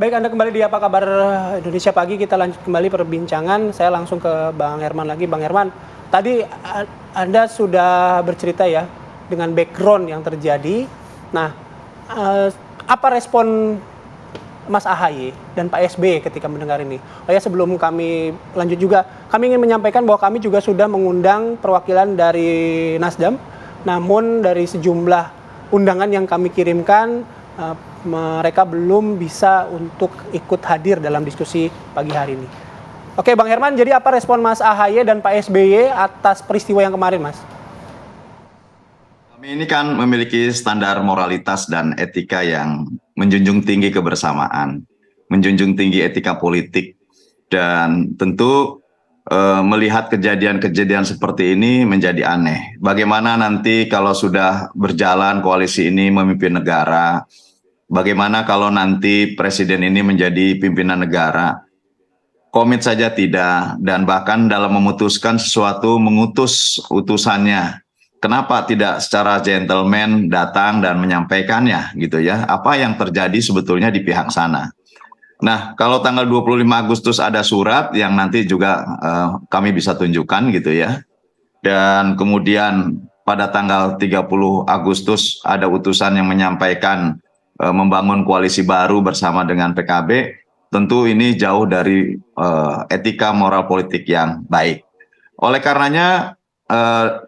Baik, Anda kembali di Apa Kabar Indonesia Pagi. Kita lanjut kembali perbincangan. Saya langsung ke Bang Herman lagi. Bang Herman, tadi Anda sudah bercerita ya dengan background yang terjadi. Nah, apa respon Mas AHY dan Pak SBY ketika mendengar ini? Oh ya, sebelum kami lanjut juga, kami ingin menyampaikan bahwa kami juga sudah mengundang perwakilan dari Nasdem. Namun dari sejumlah undangan yang kami kirimkan, mereka belum bisa untuk ikut hadir dalam diskusi pagi hari ini. Oke, Bang Herman, jadi apa respon Mas AHY dan Pak SBY atas peristiwa yang kemarin, Mas? Kami ini kan memiliki standar moralitas dan etika yang menjunjung tinggi kebersamaan, menjunjung tinggi etika politik, dan tentu melihat kejadian-kejadian seperti ini menjadi aneh. Bagaimana nanti kalau sudah berjalan koalisi ini memimpin negara, bagaimana kalau nanti presiden ini menjadi pimpinan negara? Komit saja tidak, dan bahkan dalam memutuskan sesuatu mengutus utusannya. Kenapa tidak secara gentleman datang dan menyampaikannya gitu ya? Apa yang terjadi sebetulnya di pihak sana? Nah, kalau tanggal 25 Agustus ada surat yang nanti juga kami bisa tunjukkan gitu ya. Dan kemudian pada tanggal 30 Agustus ada utusan yang menyampaikan membangun koalisi baru bersama dengan PKB, tentu ini jauh dari etika moral politik yang baik. Oleh karenanya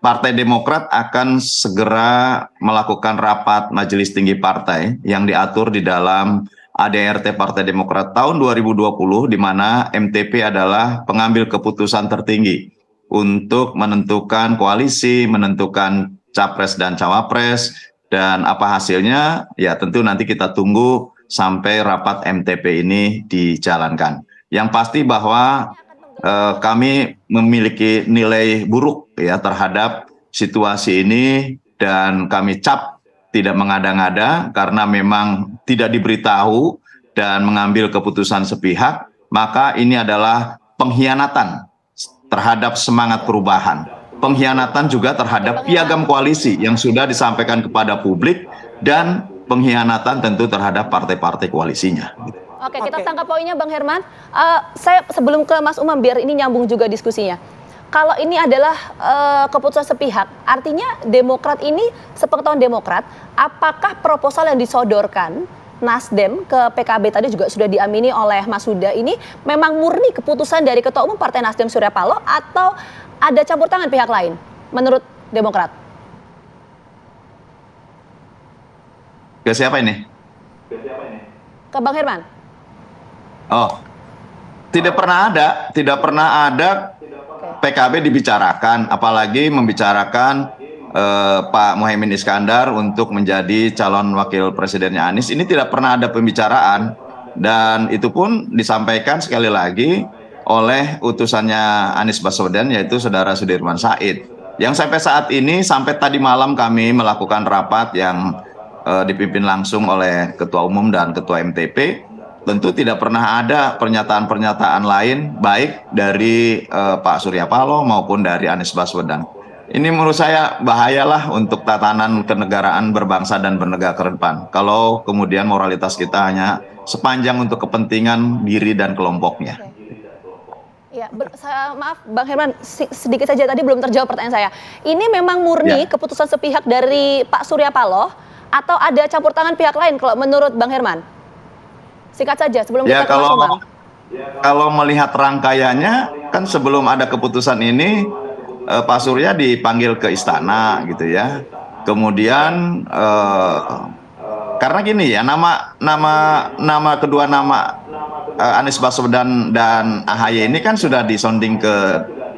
Partai Demokrat akan segera melakukan rapat Majelis Tinggi Partai yang diatur di dalam ADRT Partai Demokrat tahun 2020, di mana MTP adalah pengambil keputusan tertinggi untuk menentukan koalisi, menentukan capres dan cawapres, dan apa hasilnya ya tentu nanti kita tunggu sampai rapat MTP ini dijalankan. Yang pasti bahwa kami memiliki nilai buruk ya terhadap situasi ini, dan kami cap tidak mengada-ngada karena memang tidak diberitahu dan mengambil keputusan sepihak, maka ini adalah pengkhianatan terhadap semangat perubahan, pengkhianatan juga terhadap piagam koalisi yang sudah disampaikan kepada publik, dan pengkhianatan tentu terhadap partai-partai koalisinya. Oke, kita tangkap poinnya Bang Herman. Saya sebelum ke Mas Umam, biar ini nyambung juga diskusinya. Kalau ini adalah keputusan sepihak, artinya Demokrat ini, sepengetahuan Demokrat, apakah proposal yang disodorkan Nasdem ke PKB tadi juga sudah diamini oleh Mas Huda ini memang murni keputusan dari Ketua Umum Partai Nasdem Surya Paloh, atau ada campur tangan pihak lain menurut Demokrat? Ke siapa ini? Ke Bang Herman. Oh, tidak pernah ada PKB dibicarakan, apalagi membicarakan Pak Muhaimin Iskandar untuk menjadi calon wakil presidennya Anies. Ini tidak pernah ada pembicaraan, dan itu pun disampaikan sekali lagi oleh utusannya Anies Baswedan, yaitu Saudara Sudirman Said. Yang sampai saat ini, sampai tadi malam kami melakukan rapat yang dipimpin langsung oleh Ketua Umum dan Ketua MTP, tentu tidak pernah ada pernyataan-pernyataan lain, baik dari Pak Surya Paloh maupun dari Anies Baswedan. Ini menurut saya bahayalah untuk tatanan kenegaraan berbangsa dan bernegara ke depan, kalau kemudian moralitas kita hanya sepanjang untuk kepentingan diri dan kelompoknya. Ya, maaf Bang Herman, sedikit saja tadi belum terjawab pertanyaan saya. Ini memang murni keputusan sepihak dari Pak Surya Paloh, atau ada campur tangan pihak lain kalau menurut Bang Herman? Singkat saja sebelum kita ke Mas Umam. Kalau melihat rangkaiannya, kan sebelum ada keputusan ini Pak Surya dipanggil ke istana gitu ya. Kemudian karena gini ya, kedua nama Anies Baswedan dan AHY ini kan sudah disonding ke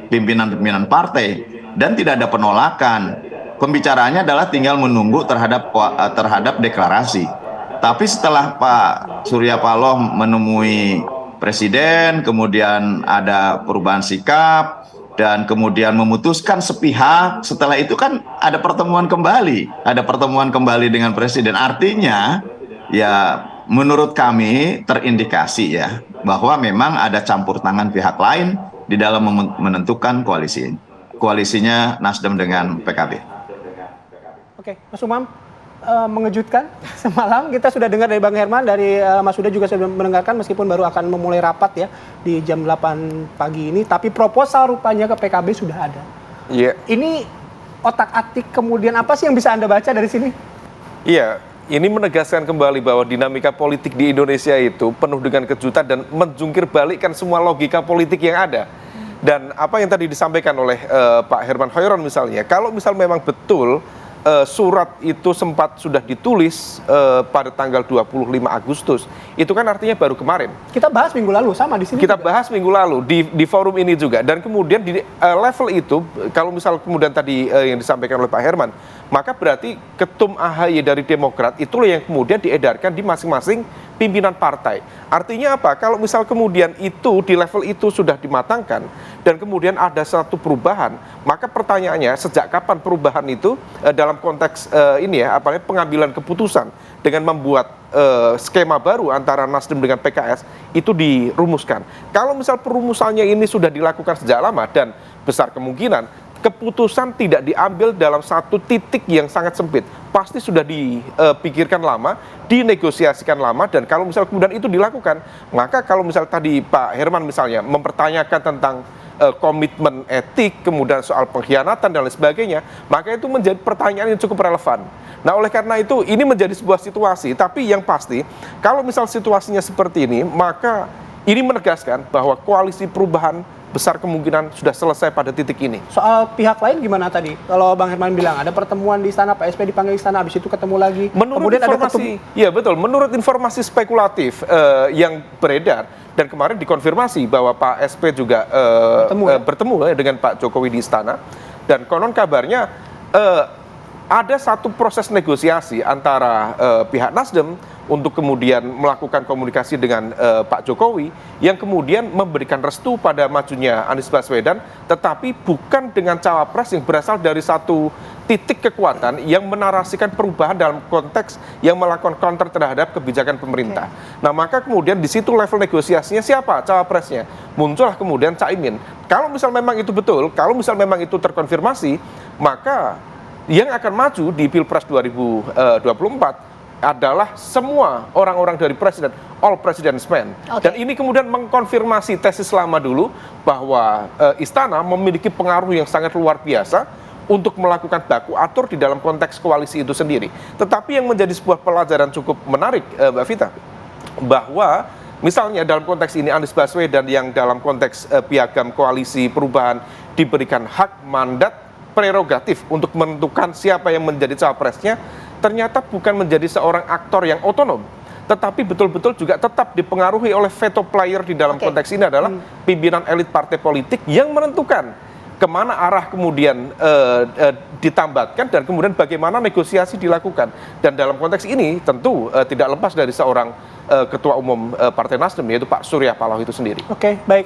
pimpinan-pimpinan partai dan tidak ada penolakan. Pembicaraannya adalah tinggal menunggu terhadap deklarasi. Tapi setelah Pak Surya Paloh menemui Presiden, kemudian ada perubahan sikap, dan kemudian memutuskan sepihak, setelah itu kan ada pertemuan kembali dengan Presiden. Artinya ya menurut kami terindikasi ya bahwa memang ada campur tangan pihak lain di dalam menentukan koalisinya Nasdem dengan PKB. Oke, Mas Umam, mengejutkan semalam. Kita sudah dengar dari Bang Herman, dari Mas Huda juga sudah mendengarkan meskipun baru akan memulai rapat ya di jam 8 pagi ini. Tapi proposal rupanya ke PKB sudah ada. Iya. Ini otak-atik kemudian apa sih yang bisa Anda baca dari sini? Iya, ini menegaskan kembali bahwa dinamika politik di Indonesia itu penuh dengan kejutan dan menjungkir balikkan semua logika politik yang ada. Dan apa yang tadi disampaikan oleh Pak Herman Hoiron misalnya, kalau misal memang betul surat itu sempat sudah ditulis pada tanggal 25 Agustus, itu kan artinya baru kemarin. Kita bahas minggu lalu sama di sini. Kita juga bahas minggu lalu di forum ini juga, dan kemudian di level itu kalau misal kemudian tadi yang disampaikan oleh Pak Herman, maka berarti ketum AHY dari Demokrat itulah yang kemudian diedarkan di masing-masing pimpinan partai. Artinya apa? Kalau misal kemudian itu di level itu sudah dimatangkan dan kemudian ada satu perubahan, maka pertanyaannya sejak kapan perubahan itu dalam konteks ini ya, apalagi pengambilan keputusan dengan membuat skema baru antara Nasdem dengan PKS itu dirumuskan. Kalau misal perumusannya ini sudah dilakukan sejak lama dan besar kemungkinan keputusan tidak diambil dalam satu titik yang sangat sempit. Pasti sudah dipikirkan lama, dinegosiasikan lama, dan kalau misal kemudian itu dilakukan, maka kalau misal tadi Pak Herman misalnya mempertanyakan tentang komitmen etik, kemudian soal pengkhianatan dan lain sebagainya, maka itu menjadi pertanyaan yang cukup relevan. Nah, oleh karena itu ini menjadi sebuah situasi, tapi yang pasti kalau misal situasinya seperti ini, maka ini menegaskan bahwa koalisi perubahan besar kemungkinan sudah selesai pada titik ini. Soal pihak lain gimana tadi? Kalau Bang Herman bilang ada pertemuan di istana, Pak SP dipanggil istana, habis itu ketemu lagi. Menurut kemudian informasi, ya betul. Menurut informasi spekulatif yang beredar dan kemarin dikonfirmasi bahwa Pak SP juga bertemu dengan Pak Jokowi di istana, dan konon kabarnya ada satu proses negosiasi antara pihak Nasdem untuk kemudian melakukan komunikasi dengan Pak Jokowi yang kemudian memberikan restu pada majunya Anies Baswedan, tetapi bukan dengan cawapres yang berasal dari satu titik kekuatan yang menarasikan perubahan dalam konteks yang melakukan counter terhadap kebijakan pemerintah. Nah, maka kemudian di situ level negosiasinya siapa cawapresnya? Muncullah kemudian Caimin. Kalau misal memang itu betul, kalau misal memang itu terkonfirmasi, maka yang akan maju di Pilpres 2024 adalah semua orang-orang dari presiden, all president's men. Dan ini kemudian mengkonfirmasi tesis lama dulu bahwa istana memiliki pengaruh yang sangat luar biasa untuk melakukan baku atur di dalam konteks koalisi itu sendiri. Tetapi yang menjadi sebuah pelajaran cukup menarik, Mbak Vita, bahwa misalnya dalam konteks ini Anies Baswedan yang dalam konteks piagam koalisi perubahan diberikan hak mandat prerogatif untuk menentukan siapa yang menjadi cawapresnya, ternyata bukan menjadi seorang aktor yang otonom, tetapi betul-betul juga tetap dipengaruhi oleh veto player di dalam konteks ini adalah pimpinan elit partai politik yang menentukan kemana arah kemudian ditambatkan dan kemudian bagaimana negosiasi dilakukan. Dan dalam konteks ini tentu tidak lepas dari seorang Ketua Umum Partai Nasdem, yaitu Pak Surya Paloh itu sendiri. Oke, baik.